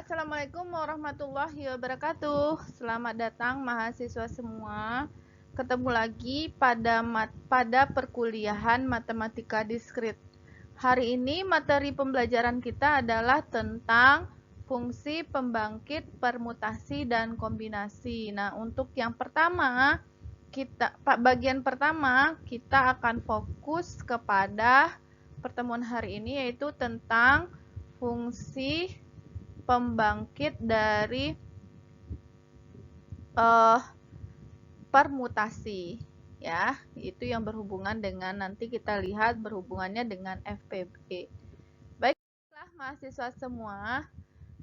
Assalamualaikum warahmatullahi wabarakatuh. Selamat datang mahasiswa semua. Ketemu lagi pada perkuliahan Matematika Diskrit. Hari ini materi pembelajaran kita adalah tentang fungsi pembangkit, permutasi, dan kombinasi. Nah, untuk yang pertama, bagian pertama kita akan fokus kepada pertemuan hari ini, yaitu tentang fungsi pembangkit dari permutasi, ya, itu yang berhubungan dengan, nanti kita lihat berhubungannya dengan FPB. Baiklah mahasiswa semua,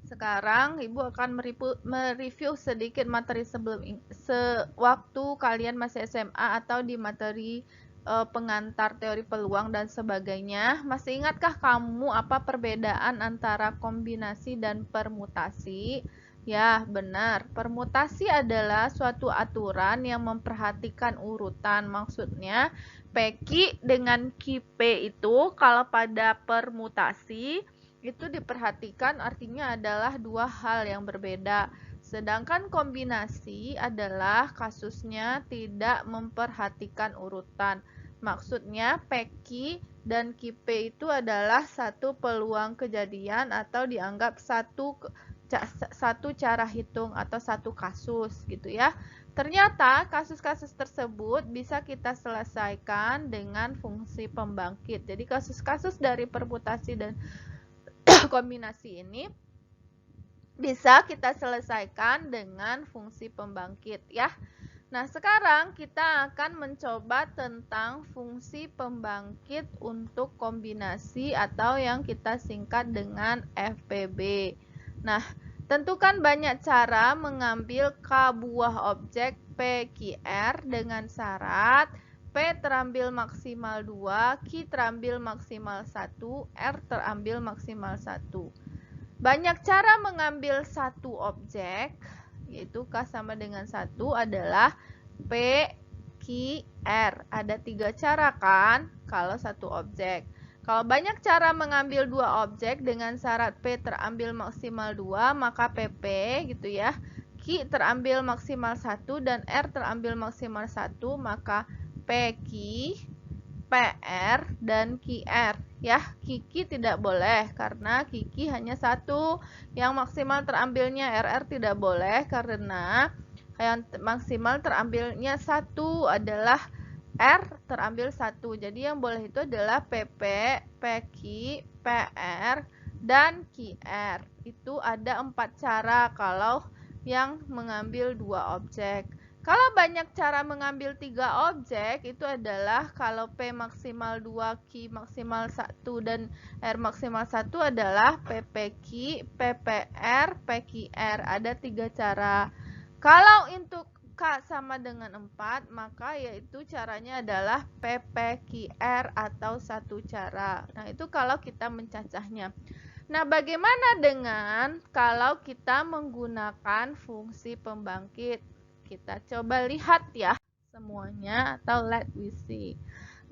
sekarang Ibu akan mereview sedikit materi sebelum sewaktu kalian masih SMA atau di materi pengantar teori peluang dan sebagainya. Masih ingatkah kamu apa perbedaan antara kombinasi dan permutasi? Ya, benar. Permutasi adalah suatu aturan yang memperhatikan urutan. Maksudnya, PQ dengan QP itu kalau pada permutasi itu diperhatikan, artinya adalah dua hal yang berbeda. Sedangkan kombinasi adalah kasusnya tidak memperhatikan urutan. Maksudnya PQ dan QP itu adalah satu peluang kejadian atau dianggap satu cara hitung atau satu kasus gitu ya. Ternyata kasus-kasus tersebut bisa kita selesaikan dengan fungsi pembangkit. Jadi kasus-kasus dari permutasi dan kombinasi ini bisa kita selesaikan dengan fungsi pembangkit ya. Nah, sekarang kita akan mencoba tentang fungsi pembangkit untuk kombinasi atau yang kita singkat dengan FPB. Nah, tentukan banyak cara mengambil K buah objek PQR dengan syarat P terambil maksimal 2, Q terambil maksimal 1, R terambil maksimal 1. Banyak cara mengambil satu objek, yaitu K sama dengan 1 adalah P, Q, R. Ada 3 cara kan kalau satu objek. Kalau banyak cara mengambil dua objek dengan syarat P terambil maksimal 2, maka PP gitu ya. Q terambil maksimal 1 dan R terambil maksimal 1, maka PQ, PR, dan QR. Ya, Kiki tidak boleh karena Kiki hanya satu. Yang maksimal terambilnya RR tidak boleh karena yang maksimal terambilnya satu adalah R terambil satu. Jadi yang boleh itu adalah PP, PQ, PR, dan QR. Itu ada 4 cara kalau yang mengambil dua objek. Kalau banyak cara mengambil 3 objek, itu adalah kalau P maksimal 2, Q maksimal 1, dan R maksimal 1 adalah PPQ, PPR, PQR. Ada 3 cara. Kalau untuk K sama dengan 4, maka yaitu caranya adalah PPQR atau satu cara. Nah, itu kalau kita mencacahnya. Nah, bagaimana dengan kalau kita menggunakan fungsi pembangkit? Kita coba lihat ya semuanya, atau let we see.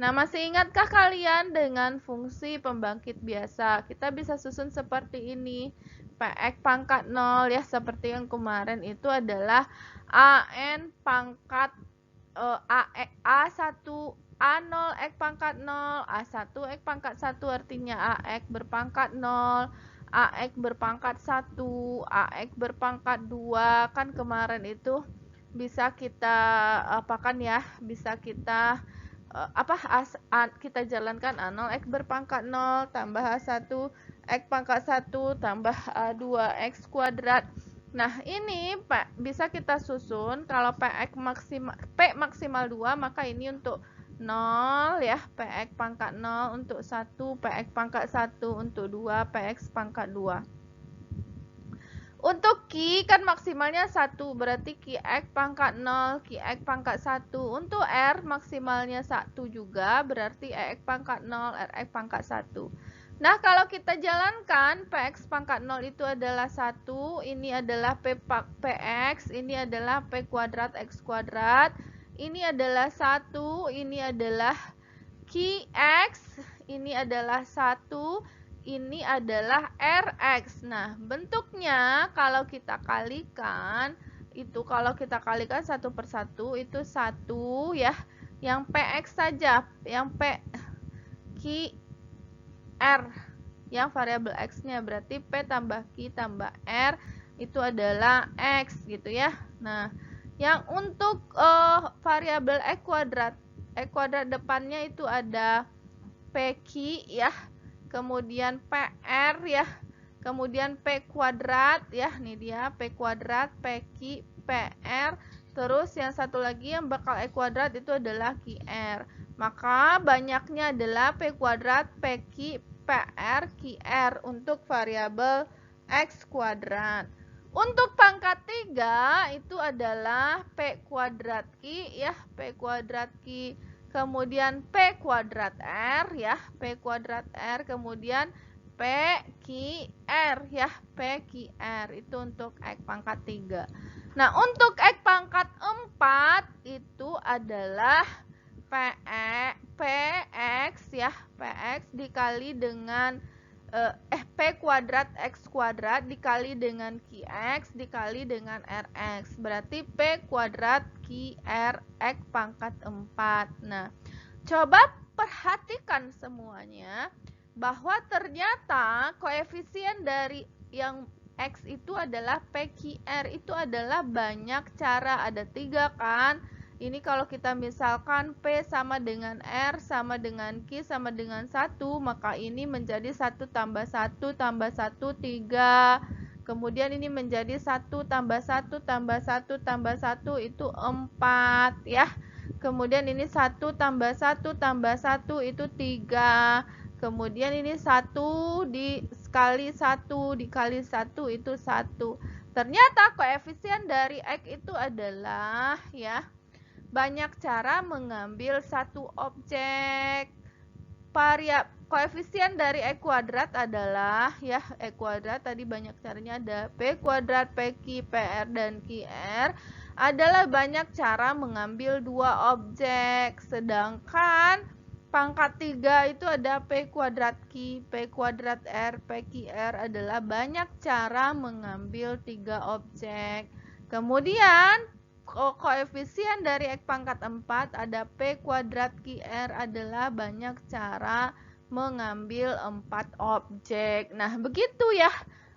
Nah, masih ingatkah kalian dengan fungsi pembangkit biasa? Kita bisa susun seperti ini. Px pangkat 0 ya, seperti yang kemarin itu adalah AN pangkat A1 A0 X pangkat 0, A1 X pangkat 1 artinya AX berpangkat 0, AX berpangkat 1, AX berpangkat 2. Kan kemarin itu bisa kita apakan ya, bisa kita kita jalankan A0 X berpangkat 0 tambah A1 X pangkat 1 tambah A2 X kuadrat. Nah, ini bisa kita susun kalau P maksimal 2, maka ini untuk 0 ya, Px pangkat 0 untuk 1, Px pangkat 1 untuk 2, Px pangkat 2. Untuk Q kan maksimalnya 1, berarti Qx pangkat 0, Qx pangkat 1. Untuk R maksimalnya 1 juga, berarti Ex pangkat 0, Rx pangkat 1. Nah, kalau kita jalankan, Px pangkat 0 itu adalah 1, ini adalah Px, ini adalah P kuadrat X kuadrat, ini adalah 1, ini adalah Qx, ini adalah 1, ini adalah Rx. Nah, bentuknya kalau kita kalikan, itu kalau kita kalikan satu per satu, itu 1 ya, yang Px saja, yang P, Q, R, yang variabel X-nya, berarti P tambah Q tambah R, itu adalah X gitu ya. Nah, yang untuk variabel X kuadrat depannya itu ada PQ ya, kemudian PR ya, kemudian P kuadrat ya, ini dia P kuadrat, PQ, PR, terus yang satu lagi yang bakal E kuadrat itu adalah QR. Maka banyaknya adalah P kuadrat, PQ, PR, QR untuk variabel X kuadrat. Untuk pangkat 3 itu adalah P kuadrat Q ya, P kuadrat Q, kemudian P kuadrat R ya, P kuadrat R, kemudian P Q R ya, P Q R, itu untuk X pangkat 3. Nah, untuk X pangkat 4 itu adalah PX ya, PX dikali dengan P kuadrat X kuadrat dikali dengan QX dikali dengan RX, berarti P kuadrat QR X pangkat 4. Nah, coba perhatikan semuanya bahwa ternyata koefisien dari yang X itu adalah PQR, itu adalah banyak cara, ada 3 kan. Ini kalau kita misalkan P sama dengan R sama dengan Q sama dengan 1, maka ini menjadi 1 tambah 1 tambah 1, 3. Kemudian ini menjadi 1 tambah 1 tambah 1 tambah 1, itu 4 ya. Kemudian ini 1 tambah 1 tambah 1, itu 3. Kemudian ini 1 dikali 1 dikali 1, itu 1. Ternyata koefisien dari X itu adalah ya, banyak cara mengambil satu objek. Koefisien dari E kuadrat adalah ya, E kuadrat tadi banyak caranya, ada P kuadrat, PQ, PR, dan QR, adalah banyak cara mengambil 2 objek. Sedangkan pangkat 3 itu ada P kuadrat Q, P kuadrat R, PQR, adalah banyak cara mengambil 3 objek. Kemudian koefisien dari X pangkat 4 ada P kuadrat QR, adalah banyak cara mengambil 4 objek. Nah, begitu ya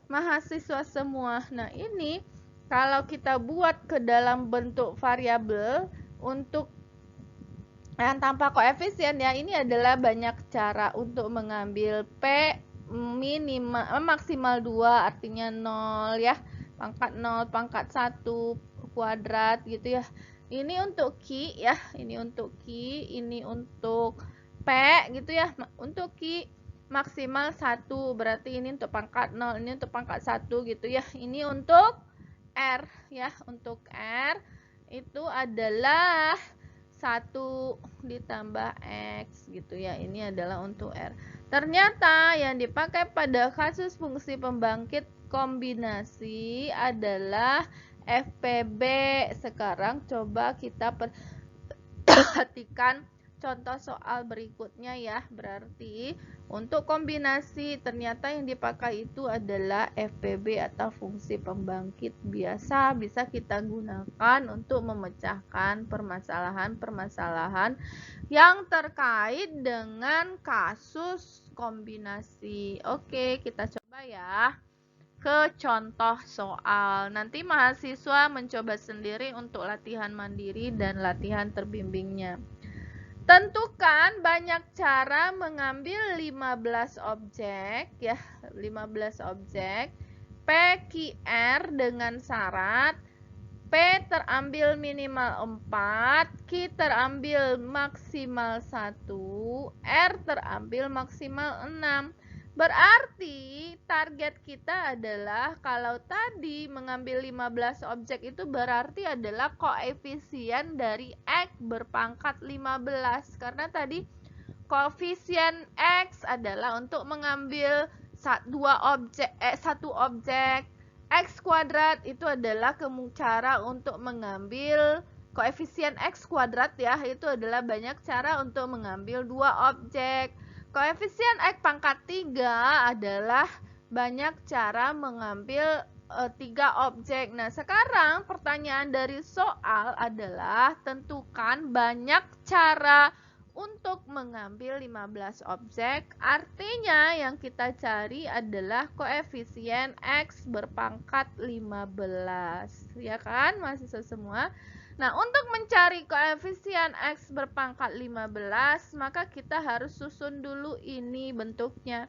mahasiswa semua. Nah, ini kalau kita buat ke dalam bentuk variabel untuk yang tanpa koefisien ya, ini adalah banyak cara untuk mengambil P maksimal 2, artinya 0 ya, pangkat 0, pangkat 1, kuadrat gitu ya. Ini untuk Q ya, ini untuk Q, ini untuk P gitu ya. Untuk Q maksimal 1, berarti ini untuk pangkat 0, ini untuk pangkat 1 gitu ya. Ini untuk R ya, untuk R itu adalah 1 ditambah X gitu ya. Ini adalah untuk R. Ternyata yang dipakai pada kasus fungsi pembangkit kombinasi adalah FPB. Sekarang coba kita perhatikan contoh soal berikutnya ya. Berarti untuk kombinasi ternyata yang dipakai itu adalah FPB atau fungsi pembangkit biasa, bisa kita gunakan untuk memecahkan permasalahan-permasalahan yang terkait dengan kasus kombinasi. Oke, kita coba ya ke contoh soal. Nanti mahasiswa mencoba sendiri untuk latihan mandiri dan latihan terbimbingnya. Tentukan banyak cara mengambil 15 objek ya, 15 objek PQR dengan syarat P terambil minimal 4, Q terambil maksimal 1, R terambil maksimal 6. Berarti target kita adalah kalau tadi mengambil 15 objek itu berarti adalah koefisien dari X berpangkat 15. Karena tadi koefisien X adalah untuk mengambil satu objek. X kuadrat itu adalah cara untuk mengambil koefisien X kuadrat ya, itu adalah banyak cara untuk mengambil 2 objek. Koefisien X pangkat 3 adalah banyak cara mengambil 3 objek. Nah, sekarang pertanyaan dari soal adalah tentukan banyak cara untuk mengambil 15 objek. Artinya yang kita cari adalah koefisien X berpangkat 15. Ya kan, mahasiswa semua? Nah, untuk mencari koefisien X berpangkat 15, maka kita harus susun dulu ini bentuknya.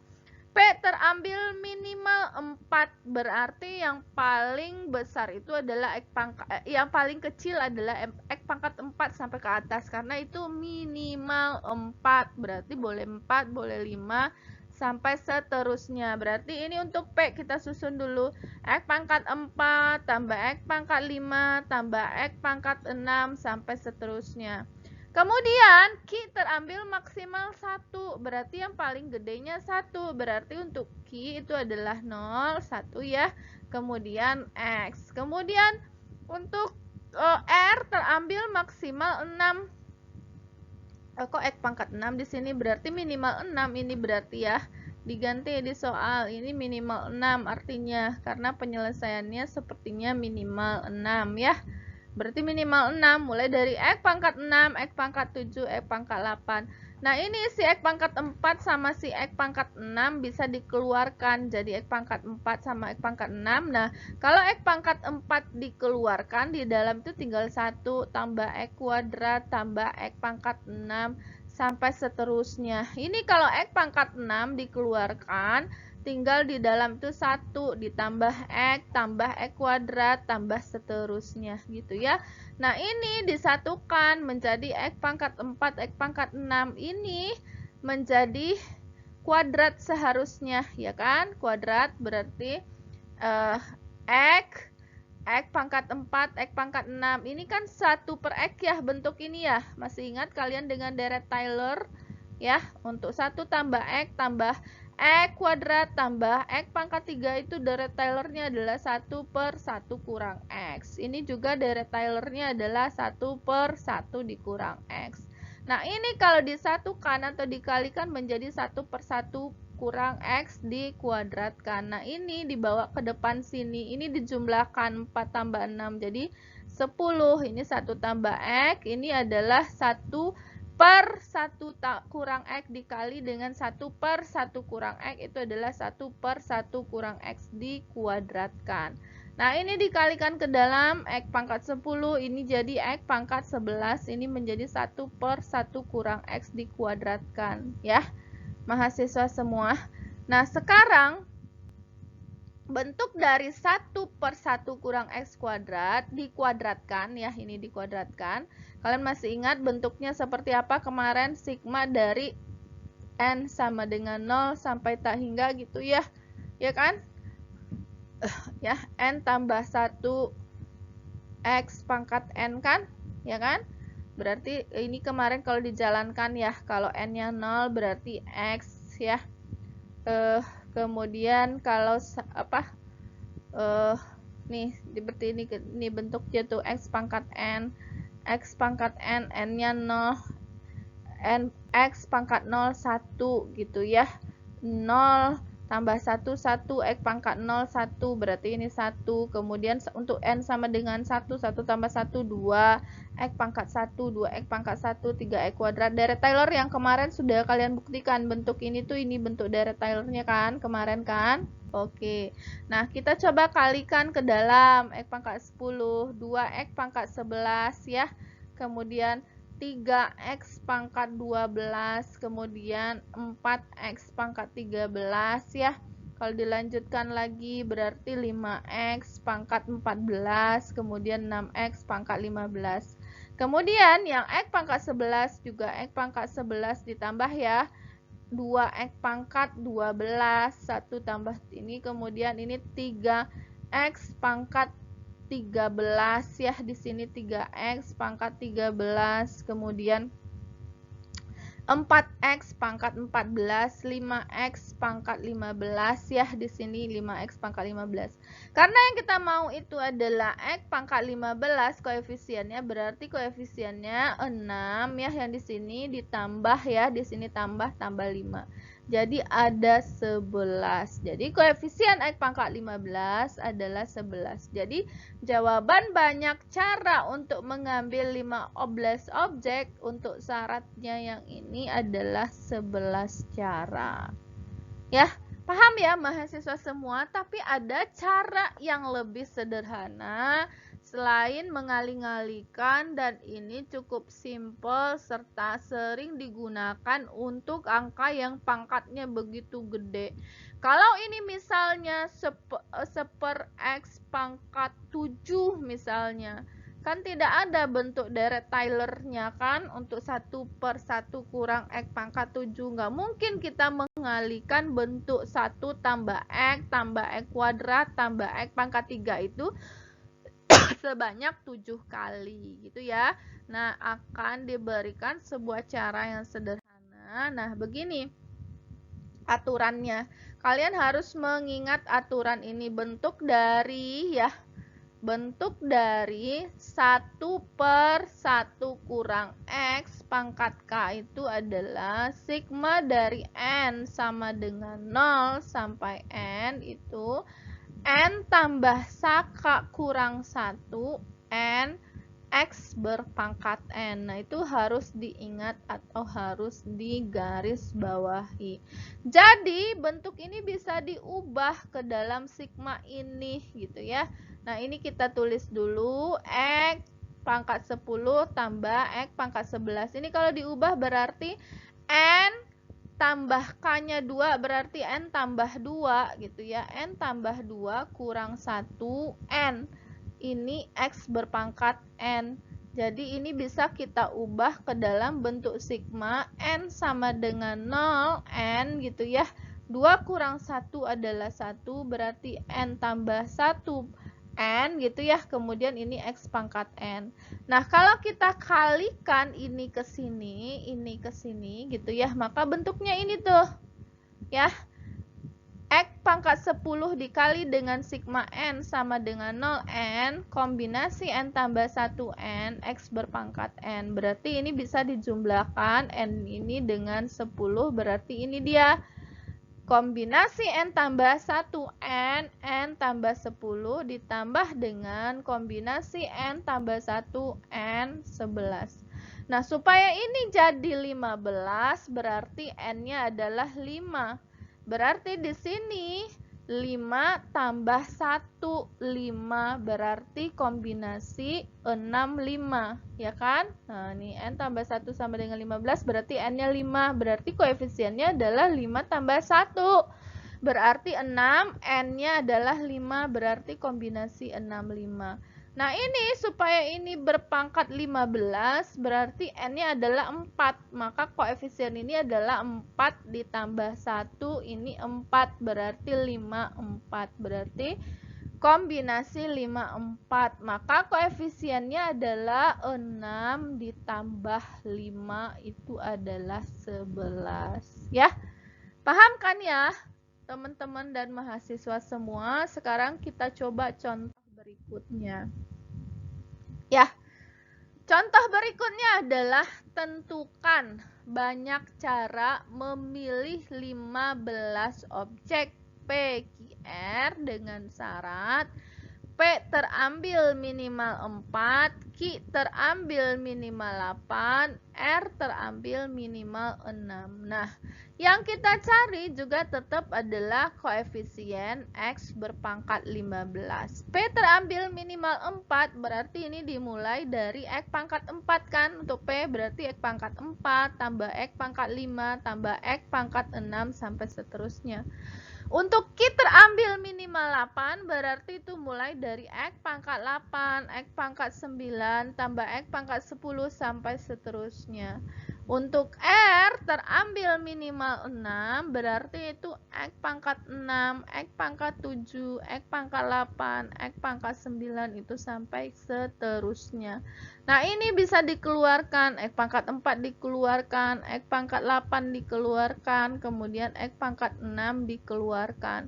P terambil minimal 4, berarti yang paling besar itu adalah X pangkat, yang paling kecil adalah X pangkat 4 sampai ke atas, karena itu minimal 4, berarti boleh 4, boleh 5, sampai seterusnya. Berarti ini untuk P kita susun dulu. X pangkat 4 tambah X pangkat 5 tambah X pangkat 6 sampai seterusnya. Kemudian Q terambil maksimal 1, berarti yang paling gedenya 1, berarti untuk Q itu adalah 0, 1 ya. Kemudian X. Kemudian untuk R terambil maksimal 6. Kok X pangkat 6 di sini, berarti minimal 6 ini, berarti ya. Diganti di soal, ini minimal 6 artinya, karena penyelesaiannya sepertinya minimal 6 ya. Berarti minimal 6, mulai dari X pangkat 6, X pangkat 7, X pangkat 8. Nah, ini si X pangkat 4 sama si X pangkat 6 bisa dikeluarkan. Jadi X pangkat 4 sama X pangkat 6. Nah, kalau X pangkat 4 dikeluarkan, di dalam itu tinggal 1 tambah X kuadrat tambah X pangkat 6 sampai seterusnya. Ini kalau X pangkat 6 dikeluarkan, tinggal di dalam itu 1 ditambah X tambah X kuadrat tambah seterusnya gitu ya. Nah, ini disatukan menjadi X pangkat 4 X pangkat 6, ini menjadi kuadrat seharusnya ya kan. Kuadrat berarti X pangkat 4 X pangkat 6, ini kan 1 per X ya bentuk ini ya. Masih ingat kalian dengan deret Taylor ya, untuk 1 tambah X tambah X kuadrat tambah X pangkat 3 itu deret Taylornya adalah 1 per 1 kurang X. Ini juga deret Taylornya adalah 1 per 1 dikurang X. Nah, ini kalau disatukan atau dikalikan menjadi 1 per 1 kurang X dikuadratkan. Nah, ini dibawa ke depan sini. Ini dijumlahkan 4 tambah 6 jadi 10. Ini 1 tambah X. Ini adalah 1 per 1 kurang X dikali dengan 1 per 1 kurang X, itu adalah 1 per 1 kurang X dikuadratkan. Nah, ini dikalikan ke dalam X pangkat 10, ini jadi X pangkat 11, ini menjadi 1 per 1 kurang X dikuadratkan ya, mahasiswa semua. Nah, sekarang bentuk dari 1 per 1 kurang X kuadrat dikuadratkan ya, ini dikuadratkan. Kalian masih ingat bentuknya seperti apa kemarin? Sigma dari N sama dengan 0 sampai tak hingga gitu ya. Ya kan? Ya, N tambah 1 X pangkat N kan? Ya kan? Berarti ini kemarin kalau dijalankan ya, kalau N-nya 0 berarti X ya. Kemudian kalau apa nih seperti ini bentuknya tuh X pangkat N, X pangkat N, N-nya 0, N, X pangkat 0 1 gitu ya. 0 tambah 1 1, X pangkat 0 1, berarti ini 1. Kemudian untuk N sama dengan 1, 1 tambah 1 2, X pangkat 1 2, X pangkat 1 3, X kuadrat. Deret Taylor yang kemarin sudah kalian buktikan bentuk ini tuh, ini bentuk deret Taylornya kan kemarin kan. Oke, nah kita coba kalikan ke dalam X pangkat 10, 2X pangkat 11 ya, kemudian 3X pangkat 12, kemudian 4X pangkat 13 ya. Kalau dilanjutkan lagi berarti 5X pangkat 14, kemudian 6X pangkat 15. Kemudian yang X pangkat 11 juga X pangkat 11 ditambah ya, 2X pangkat 12, 1 tambah ini, kemudian ini 3X pangkat 13 ya, di sini 3X pangkat 13, kemudian 4x pangkat 14, 5x pangkat 15 ya, di sini 5x pangkat 15. Karena yang kita mau itu adalah x pangkat 15 koefisiennya, berarti koefisiennya 6 ya, yang di sini ditambah ya, di sini tambah 5. Jadi ada 11. Jadi koefisien x pangkat 15 adalah 11. Jadi jawaban banyak cara untuk mengambil 15 objek, untuk syaratnya yang ini adalah 11 cara. Ya, paham ya mahasiswa semua? Tapi ada cara yang lebih sederhana selain mengali-ngalikan, dan ini cukup simple serta sering digunakan untuk angka yang pangkatnya begitu gede. Kalau ini misalnya seper x pangkat 7 misalnya, kan tidak ada bentuk deret Taylor-nya kan, untuk 1/1 kurang x pangkat 7. Nggak mungkin kita mengalihkan bentuk 1 tambah x kuadrat tambah x pangkat 3 itu sebanyak 7 kali gitu ya. Nah, akan diberikan sebuah cara yang sederhana. Nah, begini aturannya. Kalian harus mengingat aturan ini, bentuk dari 1/1 kurang x pangkat k itu adalah sigma dari n sama dengan 0 sampai n itu n tambah saka kurang 1 n x berpangkat n. Nah, itu harus diingat atau harus digarisbawahi. Jadi, bentuk ini bisa diubah ke dalam sigma ini gitu ya. Nah, ini kita tulis dulu x pangkat 10 tambah x pangkat 11. Ini kalau diubah berarti n tambah k-nya 2, berarti n tambah 2 gitu ya. N tambah 2 kurang 1 n. Ini x berpangkat n. Jadi ini bisa kita ubah ke dalam bentuk sigma n sama dengan 0 n gitu ya. 2 kurang 1 adalah 1, berarti n tambah 1 n gitu ya. Kemudian ini x pangkat n. Nah, kalau kita kalikan ini ke sini gitu ya, maka bentuknya ini tuh ya. X pangkat 10 dikali dengan sigma n sama dengan 0 n, kombinasi n tambah 1 n, x berpangkat n. Berarti ini bisa dijumlahkan n ini dengan 10, berarti ini dia. Kombinasi n tambah 1 n tambah 10 ditambah dengan kombinasi n tambah 1 n 11. Nah, supaya ini jadi 15, berarti n-nya adalah 5. Berarti di sini 5 tambah 1, 5, berarti kombinasi 6, 5, ya kan? Nah, ini n tambah 1 sama dengan 15, berarti n-nya 5, berarti koefisiennya adalah 5 tambah 1. Berarti 6, n-nya adalah 5, berarti kombinasi 6, 5. Nah, ini supaya ini berpangkat 15, berarti n-nya adalah 4. Maka koefisien ini adalah 4 ditambah 1, ini 4, berarti 5, 4. Berarti kombinasi 5, 4. Maka koefisiennya adalah 6 ditambah 5, itu adalah 11. Ya, paham kan ya teman-teman dan mahasiswa semua? Sekarang kita coba contoh berikutnya. Ya, contoh berikutnya adalah tentukan banyak cara memilih 15 objek PQR dengan syarat P terambil minimal 4, Q terambil minimal 8, R terambil minimal 6. Nah, yang kita cari juga tetap adalah koefisien X berpangkat 15. P terambil minimal 4, berarti ini dimulai dari X pangkat 4 kan. Untuk P berarti X pangkat 4, tambah X pangkat 5, tambah X pangkat 6, sampai seterusnya. Untuk Q terambil minimal 8, berarti itu mulai dari X pangkat 8, X pangkat 9, tambah X pangkat 10, sampai seterusnya. Untuk R terambil minimal 6, berarti itu X pangkat 6, X pangkat 7, X pangkat 8, X pangkat 9, itu sampai seterusnya. Nah, ini bisa dikeluarkan, X pangkat 4 dikeluarkan, X pangkat 8 dikeluarkan, kemudian X pangkat 6 dikeluarkan.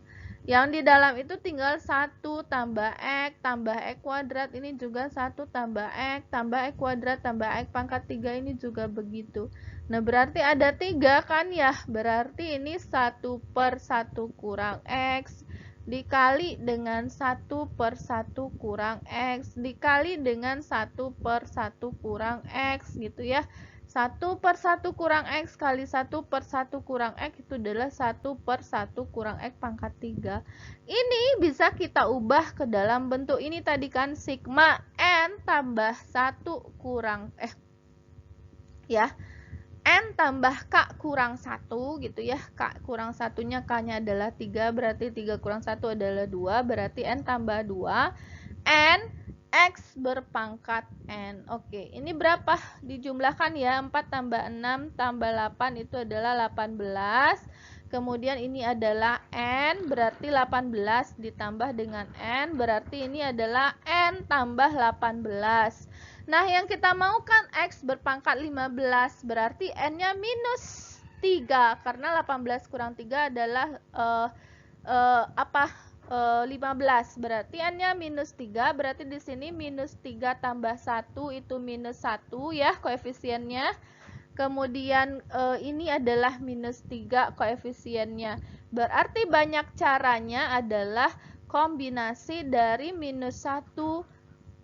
Yang di dalam itu tinggal 1 tambah X tambah X kuadrat, ini juga 1 tambah X tambah X kuadrat tambah X pangkat 3, ini juga begitu. Nah, berarti ada 3 kan ya, berarti ini 1 per 1 kurang X dikali dengan 1 per 1 kurang X dikali dengan 1 per 1 kurang X gitu ya. 1 per 1 kurang X kali 1 per 1 kurang X itu adalah 1 per 1 kurang X pangkat 3. Ini bisa kita ubah ke dalam bentuk ini tadi kan, sigma N tambah 1 kurang ya, N tambah K kurang 1 gitu ya. K kurang 1-nya K-nya adalah 3, berarti 3 kurang 1 adalah 2, berarti N tambah 2. N X berpangkat N. Oke, ini berapa? Dijumlahkan ya, 4 tambah 6 tambah 8 itu adalah 18. Kemudian ini adalah N, berarti 18 ditambah dengan N, berarti ini adalah N tambah 18. Nah, yang kita mau kan X berpangkat 15, berarti N-nya minus 3, karena 18 kurang 3 adalah 15, berarti N-nya minus 3, berarti di sini minus 3 tambah 1 itu minus 1 ya koefisiennya. Kemudian ini adalah minus 3 koefisiennya. Berarti banyak caranya adalah kombinasi dari minus 1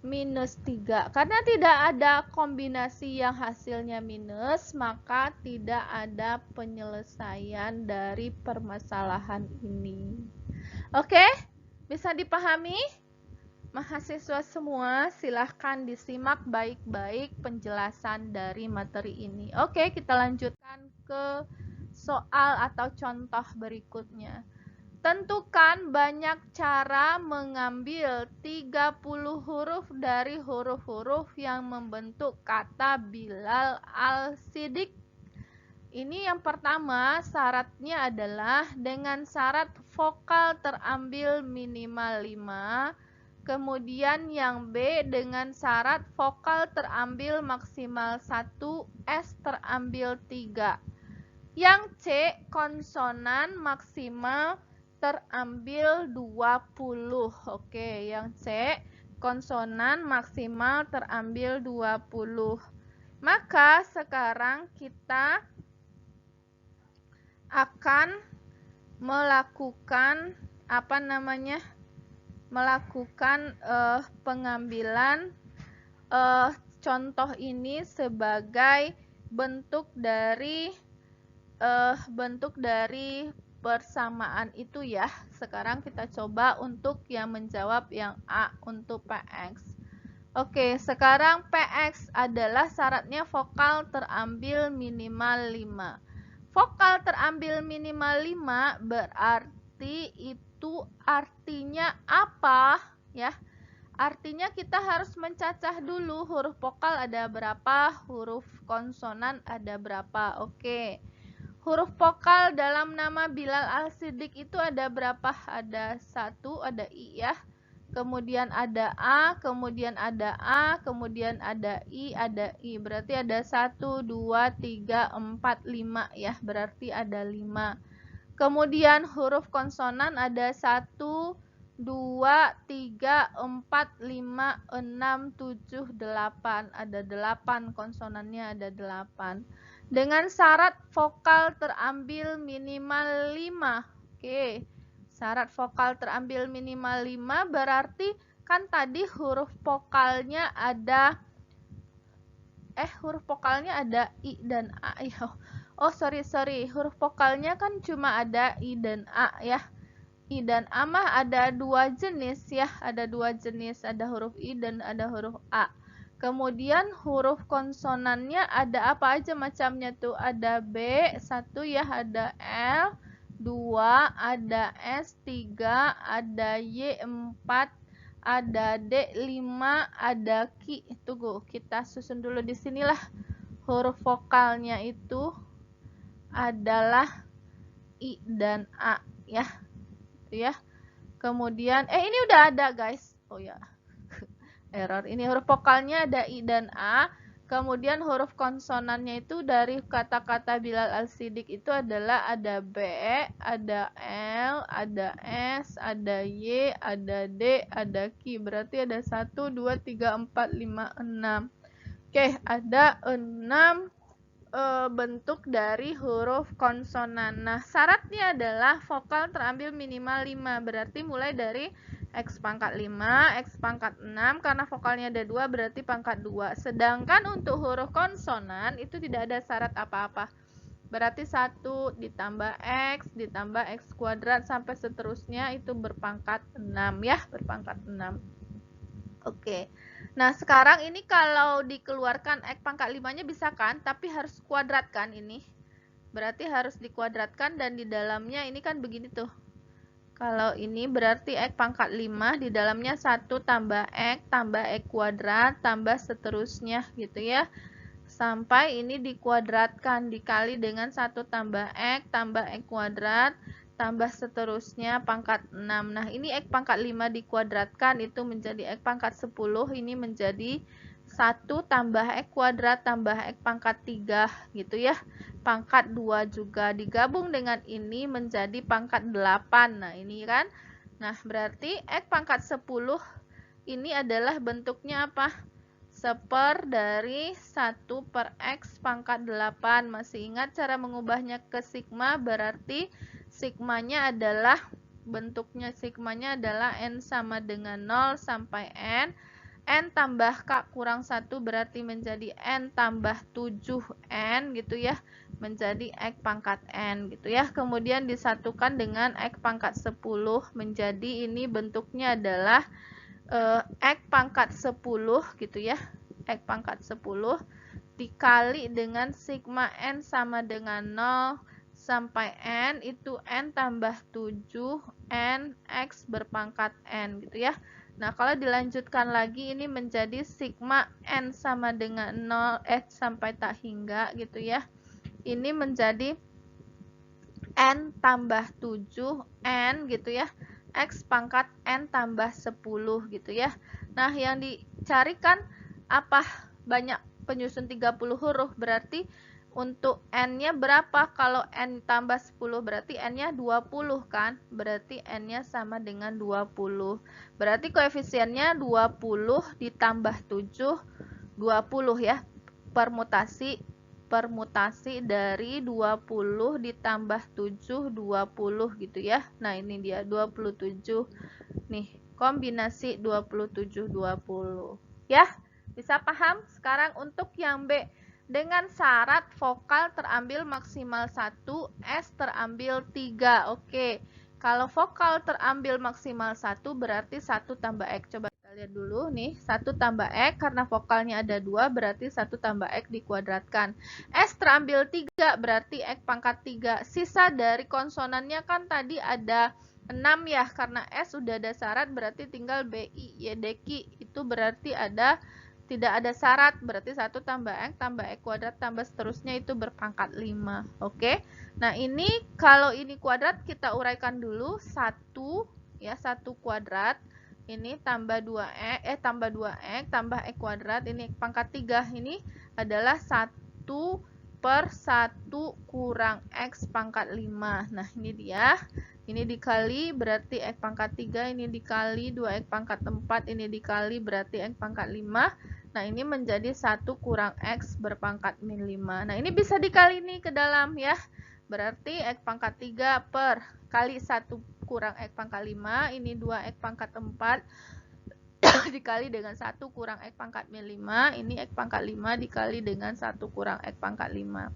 minus 3. Karena tidak ada kombinasi yang hasilnya minus, maka tidak ada penyelesaian dari permasalahan ini. Oke, bisa dipahami? Mahasiswa semua, silahkan disimak baik-baik penjelasan dari materi ini. Oke, kita lanjutkan ke soal atau contoh berikutnya. Tentukan banyak cara mengambil 30 huruf dari huruf-huruf yang membentuk kata Bilal Al-Siddiq. Ini yang pertama, syaratnya adalah dengan syarat vokal terambil minimal 5. Kemudian yang B dengan syarat vokal terambil maksimal 1, S terambil 3. Yang C konsonan maksimal terambil 20. Oke, yang C konsonan maksimal terambil 20. Maka sekarang kita akan melakukan pengambilan contoh ini sebagai bentuk dari persamaan itu ya. Sekarang kita coba untuk yang menjawab yang A untuk PX. Oke, sekarang PX adalah syaratnya vokal terambil minimal 5. Vokal terambil minimal 5 berarti itu artinya apa ya? Artinya kita harus mencacah dulu huruf vokal ada berapa, huruf konsonan ada berapa. Oke. Huruf vokal dalam nama Bilal Al-Siddiq itu ada berapa? Ada 1, ada I ya. Kemudian ada A, kemudian ada A, kemudian ada I, ada I. Berarti ada 1, 2, 3, 4, 5 ya. Berarti ada 5. Kemudian huruf konsonan ada 1, 2, 3, 4, 5, 6, 7, 8. Ada 8 konsonannya, ada 8. Dengan syarat vokal terambil minimal 5. Oke. Syarat vokal terambil minimal 5 berarti kan tadi huruf vokalnya ada I dan A ya. Oh, sorry. Huruf vokalnya kan cuma ada I dan A ya. I dan A mah ada 2 jenis ya. Ada 2 jenis, ada huruf I dan ada huruf A. Kemudian huruf konsonannya ada apa aja macamnya tuh? Ada B, 1 ya, ada L, 2, ada S, 3, ada Y, 4, ada D, 5, ada Q. Tunggu, kita susun dulu di sinilah. huruf vokalnya itu adalah I dan A ya. Itu ya. Kemudian ini udah ada guys. Oh ya. Error. Ini huruf vokalnya ada I dan A. Kemudian huruf konsonannya itu dari kata-kata Bilal Al-Siddiq itu adalah ada B, ada L, ada S, ada Y, ada D, ada Q. Berarti ada 1, 2, 3, 4, 5, 6. Oke, ada 6 bentuk dari huruf konsonan. Nah, syaratnya adalah vokal terambil minimal 5. Berarti mulai dari X pangkat 5, X pangkat 6. Karena vokalnya ada 2, berarti pangkat 2. Sedangkan untuk huruf konsonan itu tidak ada syarat apa-apa. Berarti 1 ditambah X, ditambah X kuadrat, sampai seterusnya itu berpangkat 6 ya. Berpangkat 6. Oke. Nah, sekarang ini kalau dikeluarkan X pangkat 5-nya bisa kan? Tapi harus kuadratkan ini. Berarti harus dikuadratkan dan di dalamnya ini kan begini tuh. Kalau ini berarti X pangkat 5, di dalamnya 1 tambah X kuadrat, tambah seterusnya gitu ya. Sampai ini dikuadratkan, dikali dengan 1 tambah X kuadrat, tambah seterusnya pangkat 6. Nah, ini X pangkat 5 dikuadratkan itu menjadi X pangkat 10. Ini menjadi 1 tambah X kuadrat tambah X pangkat 3 gitu ya. Pangkat 2 juga digabung dengan ini menjadi pangkat 8. Nah, ini kan. Nah, berarti X pangkat 10 ini adalah bentuknya apa? 1 dari 1 per X pangkat 8. Masih ingat cara mengubahnya ke sigma? Berarti sigmanya adalah, bentuknya sigmanya adalah N sama dengan 0 sampai N. N tambah K kurang 1 berarti menjadi N tambah 7N gitu ya. Menjadi X pangkat N gitu ya. Kemudian disatukan dengan X pangkat 10 menjadi ini bentuknya adalah X pangkat 10 gitu ya. X pangkat 10 dikali dengan sigma N sama dengan 0 sampai N itu N tambah 7 N X berpangkat N gitu ya. Nah, kalau dilanjutkan lagi ini menjadi sigma N sama dengan 0 sampai tak hingga gitu ya. Ini menjadi N tambah 7 N gitu ya. X pangkat N tambah 10 gitu ya. Nah, yang dicarikan apa? Banyak penyusun 30 huruf, berarti untuk N-nya berapa? Kalau N tambah 10 berarti N-nya 20 kan? Berarti N-nya sama dengan 20. Berarti koefisiennya 20 ditambah 7, 20 ya. Permutasi dari 20 ditambah 7, 20 gitu ya. Nah, ini dia 27. Nih, kombinasi 27, 20. Ya, bisa paham? Sekarang untuk yang B, dengan syarat vokal terambil maksimal 1, S terambil 3. Oke, kalau vokal terambil maksimal 1 berarti 1 tambah X. Coba kita lihat dulu nih, 1 tambah X karena vokalnya ada 2 berarti 1 tambah X dikuadratkan. S terambil 3 berarti X pangkat 3. Sisa dari konsonannya kan tadi ada 6 ya, karena S sudah ada syarat berarti tinggal BI, YDQ. Itu berarti ada tidak ada syarat, berarti 1 tambah X kuadrat tambah seterusnya itu berpangkat 5. Oke. Nah, ini kalau ini kuadrat kita uraikan dulu. 1 ya, 1 kuadrat. Ini tambah 2X tambah 2X tambah X kuadrat, ini X pangkat 3. Ini adalah 1 per 1 kurang X pangkat 5. Nah, ini dia. Ini dikali berarti X pangkat 3, ini dikali 2X pangkat 4, ini dikali berarti X pangkat 5. Nah, ini menjadi 1 kurang X berpangkat min 5. Nah, ini bisa dikali nih ke dalam ya. Berarti X pangkat 3 per kali 1 kurang X pangkat 5. Ini 2X pangkat 4 dikali dengan 1 kurang X pangkat min 5. Ini X pangkat 5 dikali dengan 1 kurang X pangkat 5.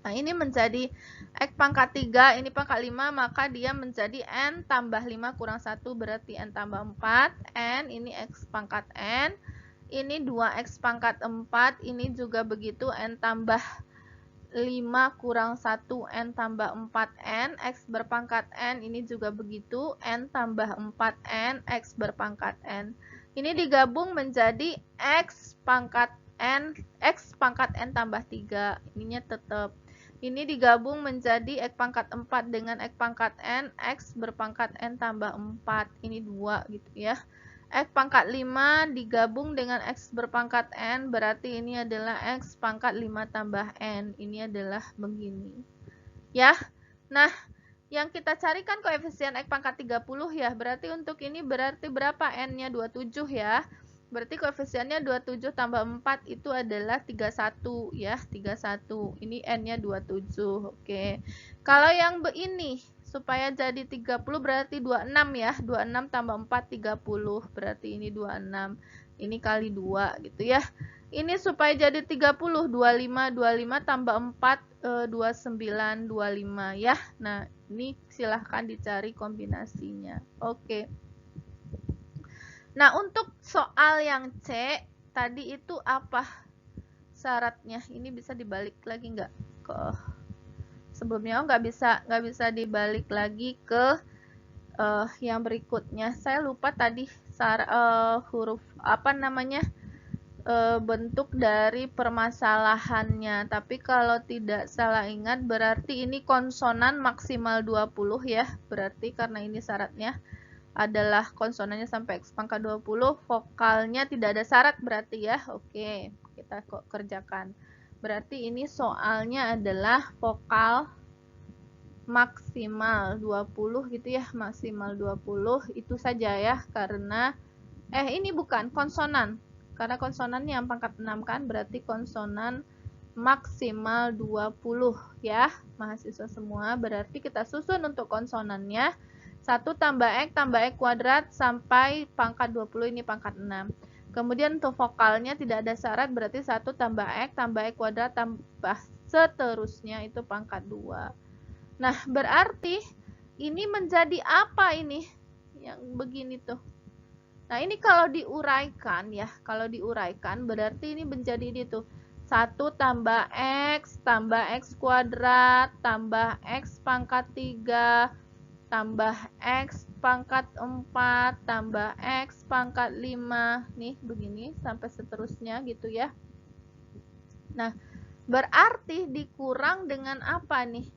Nah, ini menjadi X pangkat 3, ini pangkat 5, maka dia menjadi N tambah 5 kurang 1 berarti N tambah 4. N, ini X pangkat N. Ini 2X pangkat 4, ini juga begitu, N tambah 5 kurang 1, N tambah 4N, X berpangkat N, ini juga begitu, N tambah 4N, X berpangkat N. Ini digabung menjadi X pangkat n, x pangkat n tambah 3. Ininya tetap. Ini digabung menjadi x pangkat 4 dengan x pangkat n, x berpangkat n tambah 4. Ini 2 gitu ya. X pangkat 5 digabung dengan X berpangkat N, berarti ini adalah X pangkat 5 tambah N. Ini adalah begini. Ya, nah yang kita carikan koefisien X pangkat 30 ya, berarti untuk ini berarti berapa N-nya? 27 ya. Berarti koefisiennya 27 tambah 4 itu adalah 31 ya, 31. Ini N-nya 27. Oke. Kalau yang ini supaya jadi 30 berarti 26 ya. 26 tambah 4 30. Berarti ini 26. Ini kali 2 gitu ya. Ini supaya jadi 30 25 tambah 4 29 25 ya. Nah, ini silahkan dicari kombinasinya. Oke. Nah, untuk soal yang C tadi itu apa syaratnya? Ini bisa dibalik lagi nggak ke sebelumnya? Oh, nggak bisa dibalik lagi ke yang berikutnya. Saya lupa tadi huruf apa namanya bentuk dari permasalahannya. Tapi kalau tidak salah ingat berarti ini konsonan maksimal 20 ya. Berarti karena ini syaratnya adalah konsonannya sampai x pangkat 20, vokalnya tidak ada syarat berarti ya. Oke, kita kok kerjakan. Berarti ini soalnya adalah vokal maksimal 20 gitu ya, maksimal 20 itu saja ya, karena ini bukan konsonan. Karena konsonannya yang pangkat 6 kan, berarti konsonan maksimal 20 ya, mahasiswa semua. Berarti kita susun untuk konsonannya 1 tambah x kuadrat sampai pangkat 20, ini pangkat 6. Kemudian untuk vokalnya tidak ada syarat, berarti 1 tambah x kuadrat tambah seterusnya itu pangkat 2. Nah, berarti ini menjadi apa ini? Yang begini tuh. Nah, ini kalau diuraikan ya, kalau diuraikan berarti ini menjadi ini tuh. 1 tambah x kuadrat tambah x pangkat 3 tambah x pangkat 4 tambah x pangkat 5. Nih, begini sampai seterusnya gitu ya. Nah, berarti dikurang dengan apa nih?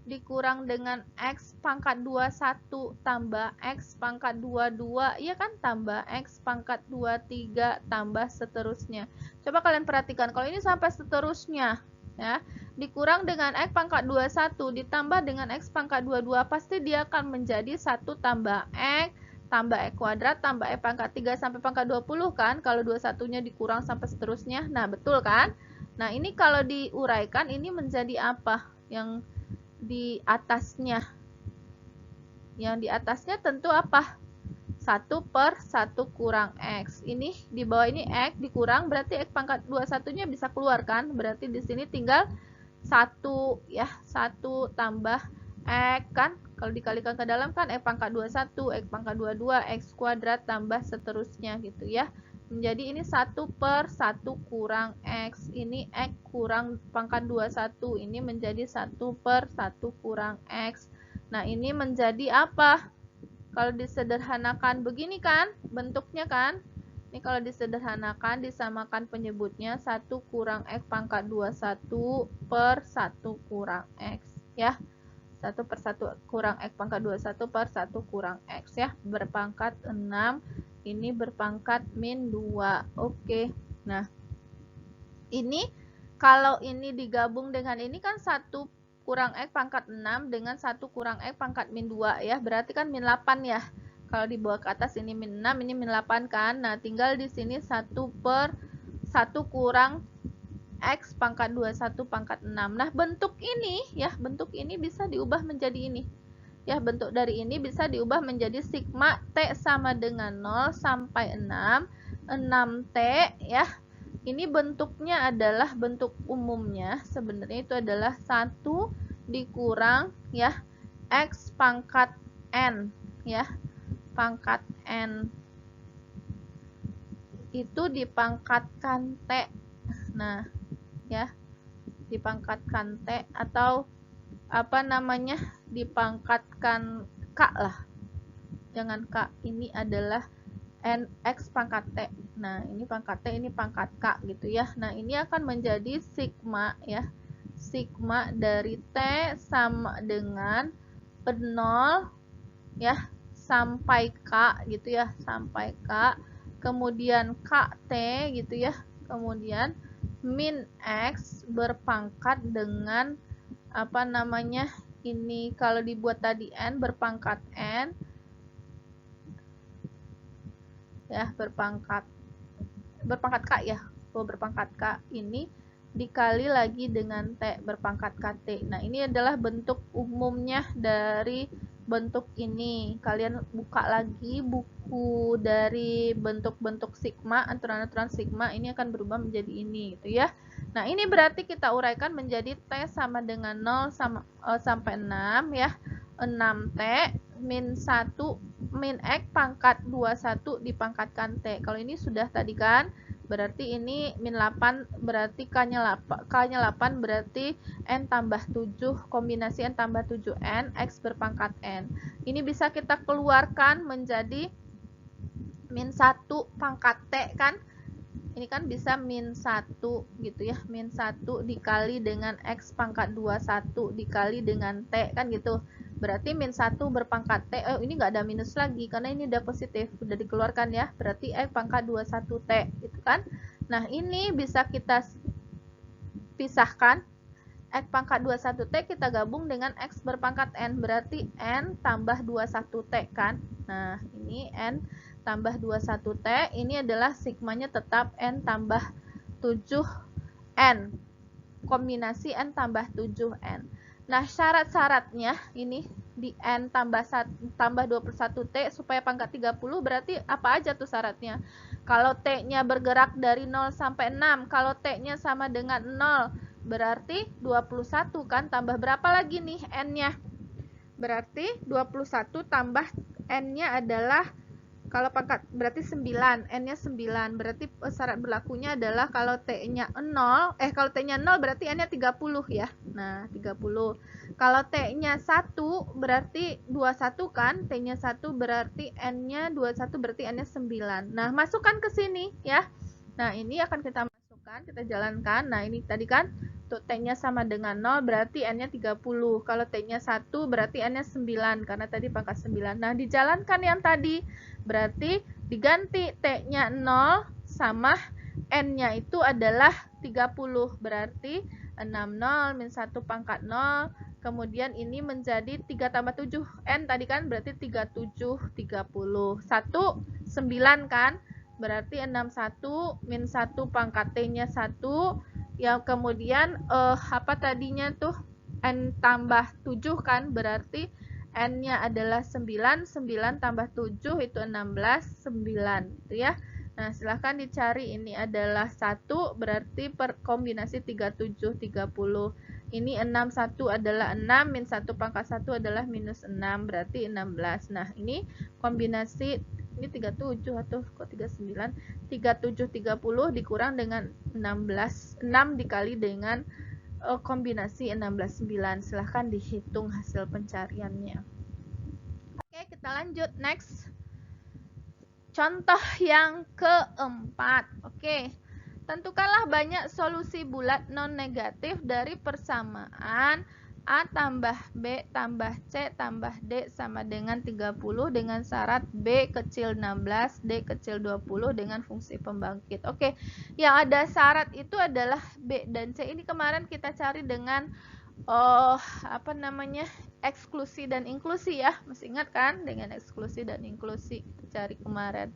Dikurang dengan x pangkat 21 tambah x pangkat 22, ya kan, tambah x pangkat 23 tambah seterusnya. Coba kalian perhatikan, kalau ini sampai seterusnya ya, dikurang dengan x pangkat 21 ditambah dengan x pangkat 22, pasti dia akan menjadi 1 tambah x kuadrat tambah x pangkat 3 sampai pangkat 20 kan, kalau 21-nya dikurang sampai seterusnya. Nah, betul kan? Nah, ini kalau diuraikan ini menjadi apa? Yang di atasnya. Yang di atasnya tentu apa? 1 per 1 kurang x. Ini di bawah ini x dikurang, berarti x pangkat 21-nya bisa keluar kan? Berarti di sini tinggal 1 ya, 1 tambah x kan? Kalau dikalikan ke dalam kan x pangkat 21, x pangkat 22, x kuadrat tambah seterusnya gitu ya. Menjadi ini 1 per 1 kurang x. Ini x kurang pangkat 21. Ini menjadi 1 per 1 kurang x. Nah, ini menjadi apa? Kalau disederhanakan begini kan bentuknya kan? Ini kalau disederhanakan disamakan penyebutnya 1 kurang x pangkat 21 per 1 kurang x ya. 1 per 1 kurang x pangkat 21 per 1 kurang x ya. Berpangkat 6. Ini berpangkat min 2. Oke. Nah, ini kalau ini digabung dengan ini kan 1 kurang x pangkat 6 dengan 1 kurang x pangkat min 2 ya. Berarti kan min 8 ya. Kalau dibawa ke atas ini min 6, ini min 8 kan. Nah, tinggal di sini 1 per 1 kurang x pangkat 21 pangkat 6. Nah, bentuk ini ya, bentuk ini bisa diubah menjadi ini. Ya, bentuk dari ini bisa diubah menjadi sigma T sama dengan 0 sampai 6. 6T ya. Ini bentuknya adalah bentuk umumnya. Sebenarnya itu adalah 1 dikurang ya X pangkat N ya. Pangkat N itu dipangkatkan T. Nah, ya. Dipangkatkan T atau apa namanya, dipangkatkan K lah, jangan K, ini adalah N X pangkat T. Nah, ini pangkat T, ini pangkat K gitu ya. Nah, ini akan menjadi sigma ya. Sigma dari T sama dengan 0 ya sampai K gitu ya, sampai K. Kemudian KT gitu ya. Kemudian min X berpangkat dengan apa namanya? Ini kalau dibuat tadi N berpangkat N ya, berpangkat K ya. Berpangkat K ini dikali lagi dengan T berpangkat KT. Nah, ini adalah bentuk umumnya dari bentuk ini. Kalian buka lagi buku dari bentuk-bentuk sigma, aturan-aturan sigma, ini akan berubah menjadi ini gitu ya. Nah, ini berarti kita uraikan menjadi T sama dengan 0 sampai 6 ya. 6T min 1 min X pangkat 21 dipangkatkan T. Kalau ini sudah tadi kan, berarti ini min 8 berarti K-nya 8 berarti N tambah 7, kombinasi N tambah 7N, X berpangkat N. Ini bisa kita keluarkan menjadi min 1 pangkat T kan. Ini kan bisa min 1 gitu ya, min 1 dikali dengan X pangkat 21 dikali dengan T kan gitu. Berarti min 1 berpangkat T, ini nggak ada minus lagi karena ini udah positif, udah dikeluarkan ya. Berarti X pangkat 21 T gitu kan. Nah, ini bisa kita pisahkan. X pangkat 21 T kita gabung dengan X berpangkat N, berarti N tambah 21 T kan. Nah, ini N tambah 21 T, ini adalah sigmanya tetap N tambah 7N, kombinasi N tambah 7N. Nah, syarat-syaratnya ini di N tambah 21 T supaya pangkat 30 berarti apa aja tuh syaratnya? Kalau T-nya bergerak dari 0 sampai 6, kalau T-nya sama dengan 0, berarti 21 kan, tambah berapa lagi nih N-nya? Berarti 21 tambah N-nya adalah kalau pangkat berarti 9, N-nya 9. Berarti syarat berlakunya adalah kalau T-nya 0, kalau T-nya 0 berarti N-nya 30 ya. Nah, 30. Kalau T-nya 1 berarti 21 kan? T-nya 1 berarti N-nya 21 berarti N-nya 9. Nah, masukkan ke sini ya. Nah, ini akan kita masukkan, kita jalankan. Nah, ini tadi kan untuk T-nya sama dengan 0 berarti N-nya 30. Kalau T-nya 1 berarti N-nya 9 karena tadi pangkat 9. Nah, dijalankan yang tadi. Berarti diganti T-nya 0 sama N-nya itu adalah 30. Berarti 60 min 1 pangkat 0. Kemudian ini menjadi 3 tambah 7. N tadi kan berarti 37, 30. 1, 9 kan? Berarti 61 min 1 pangkat T-nya 1. Yang kemudian apa tadinya tuh? N tambah 7 kan? Berarti N-nya adalah 9, 9 tambah 7 itu 16, 9 gitu ya. Nah, silahkan dicari, ini adalah 1 berarti per kombinasi 37, 30. Ini 6, 1 adalah 6, min 1 pangkat 1 adalah minus 6, berarti 16. Nah, ini kombinasi, ini 37 atau kok 39, 37, 30 dikurang dengan 16, 6 dikali dengan kombinasi 16, 9. Silahkan dihitung hasil pencariannya. Oke, kita lanjut. Next. Contoh yang keempat. Oke. Tentukanlah banyak solusi bulat non-negatif dari persamaan A tambah B tambah C tambah D sama dengan 30 dengan syarat B kecil 16, D kecil 20 dengan fungsi pembangkit. Oke, yang ada syarat itu adalah B dan C. Ini kemarin kita cari dengan apa namanya, eksklusi dan inklusi ya. Masih ingat kan dengan eksklusi dan inklusi kita cari kemarin.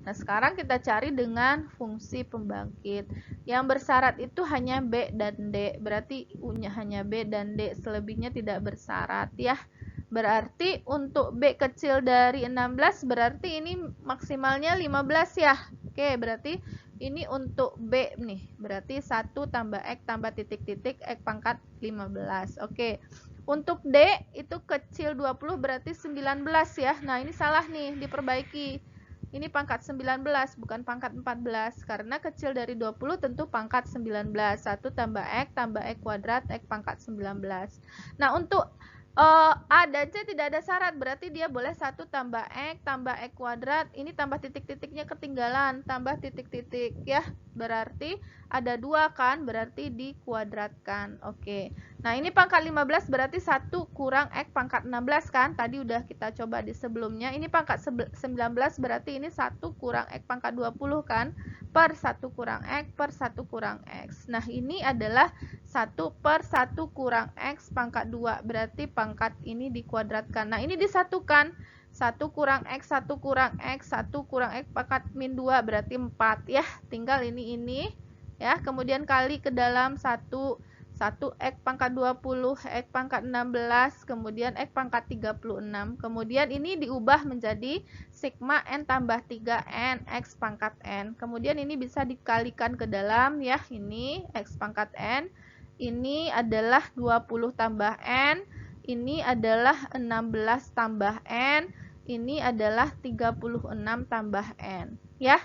Nah, sekarang kita cari dengan fungsi pembangkit. Yang bersyarat itu hanya B dan D. Berarti U-nya hanya B dan D, selebihnya tidak bersyarat ya. Berarti untuk B kecil dari 16 berarti ini maksimalnya 15 ya. Oke, berarti ini untuk B nih. Berarti 1 tambah X tambah titik-titik X pangkat 15. Oke. Untuk D itu kecil 20 berarti 19 ya. Nah, ini salah nih, diperbaiki. Ini pangkat 19 bukan pangkat 14 karena kecil dari 20 tentu pangkat 19. 1 tambah X kuadrat X pangkat 19. Nah, untuk A dan C tidak ada syarat, berarti dia boleh 1 tambah X kuadrat, ini tambah titik-titiknya ketinggalan, tambah titik-titik ya, berarti ada 2 kan, berarti dikuadratkan. Oke, nah ini pangkat 15 berarti 1 kurang X pangkat 16 kan, tadi udah kita coba di sebelumnya. Ini pangkat 19 berarti ini 1 kurang X pangkat 20 kan, per 1 kurang X per 1 kurang X. Nah ini adalah 1 per 1 kurang X pangkat 2, berarti pangkat ini dikuadratkan. Nah ini disatukan, 1 kurang X, 1 kurang X, 1 kurang X pangkat min 2, berarti 4 ya. Tinggal ini ya, kemudian kali ke dalam 1 X pangkat 20, X pangkat 16, kemudian X pangkat 36. Kemudian ini diubah menjadi sigma N tambah 3N X pangkat N. Kemudian ini bisa dikalikan ke dalam ya, ini X pangkat N. Ini adalah 20 tambah N, ini adalah 16 tambah N, ini adalah 36 tambah N. Ya,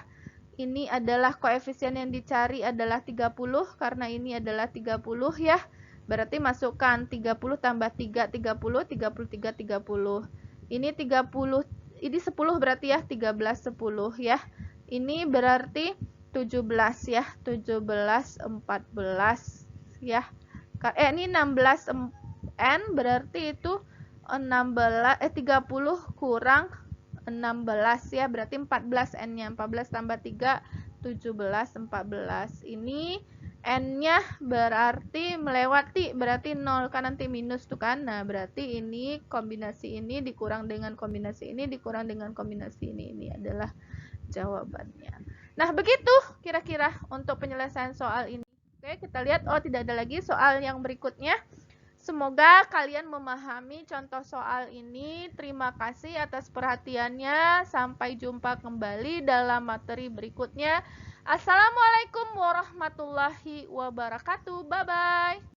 ini adalah koefisien yang dicari adalah 30, karena ini adalah 30 ya. Berarti masukkan 30 tambah 3, 30, 33, 30. Ini 30, ini 10 berarti ya, 13, 10 ya. Ini berarti 17 ya, 17, 14 ya. Ini 16 N berarti itu 30 kurang 16 ya, berarti 14 N-nya. 14 tambah 3, 17, 14. Ini N-nya berarti melewati, berarti 0 kan, nanti minus tuh kan. Nah, berarti ini kombinasi ini dikurang dengan kombinasi ini dikurang dengan kombinasi ini. Ini adalah jawabannya. Nah, begitu kira-kira untuk penyelesaian soal ini. Oke, kita lihat. Oh, tidak ada lagi soal yang berikutnya. Semoga kalian memahami contoh soal ini. Terima kasih atas perhatiannya. Sampai jumpa kembali dalam materi berikutnya. Assalamualaikum warahmatullahi wabarakatuh. Bye-bye.